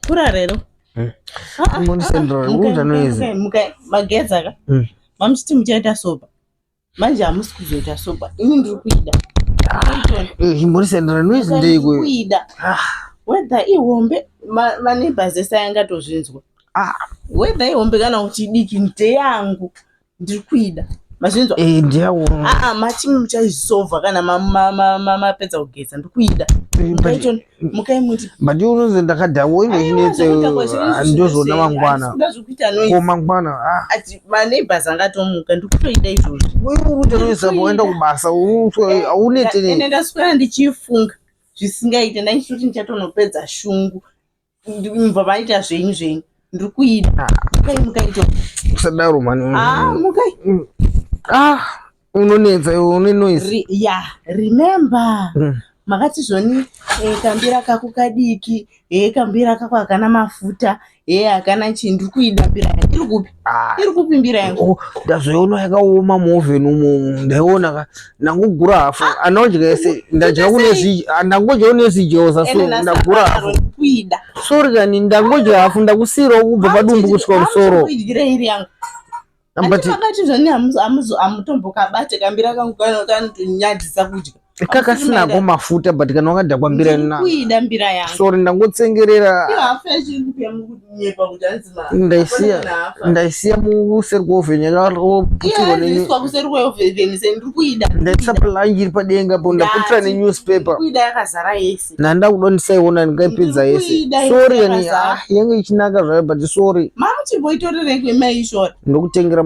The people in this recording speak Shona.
Kura rero. Mboni sendro unja noizi. Magedza ka. Mamuchiti muchaita sopa. Manje hamusi kuzoita sopa. Ini ndiri kuida. Mboni sendro noizi ndei kwe. Kuida. Whether ihombe maneighbors ese yangatozvinzwa. Whether ihombe kana kuti diki ndeyangu ndiri kuida. Mazvinzwa? Ndiyawo. Machimi muchaizolva kana mapedza kugeza ndiri kuida. Mukaimuti. But you know ndakadhawo ino chinetse ndozona mangwana. Ko mangwana. Ati maneighbors angatomuka ndiri kutoida izvozvo. Wewe uri kutoisa boenda kubasa aunete ne. Ene ndaswera ndichifunga. Zvisingaite ndaishoti ndichatonopedza shungu. Ndimva vaita zvenyu. Ndiri kuida. Mukaito. Kusadaro mani. Mukai. Unonetsa une noise. Remember. Makati zvoni kambira kako kadiki, kambira kako akana mafuta, akana chindu kuida mbira yangu. Iri kupi? Iri kupi mbira yangu? Ndazoona yakaoma muoven umo. Ndaiona ndangogura hafu. Anodya ese ndadya kunezi ndangodya kunezi josa so ndagura hafu. Kuida. Sorry kani ndangodya hafu ndakusira kubva padumbu kusvika kusoro. Kuidira iri yangu. Ambati makati zvoni amutomboka bate kambira kangu kana tonyadzisa kudya. Kaka sina ko mafuta but kana wakadya kwambira na. Kuida mbira yangu. Sorry ndangotsengerera. Hafu kupe munyepa kuti anzima. Ndaisiya museri kwoven yakaputira nenyu. Ndiswa kuseri kwoven sendiri kuida. Ndatsapla njiri padenga po ndaputira ne newspaper. Kuida yakazara yese. Nanda kudondisaiona ndikaipedza yese. Sorry yani yange ichinaka zvayo but sorry. Mamuchimboitorere kwemaishora. Ndokutengera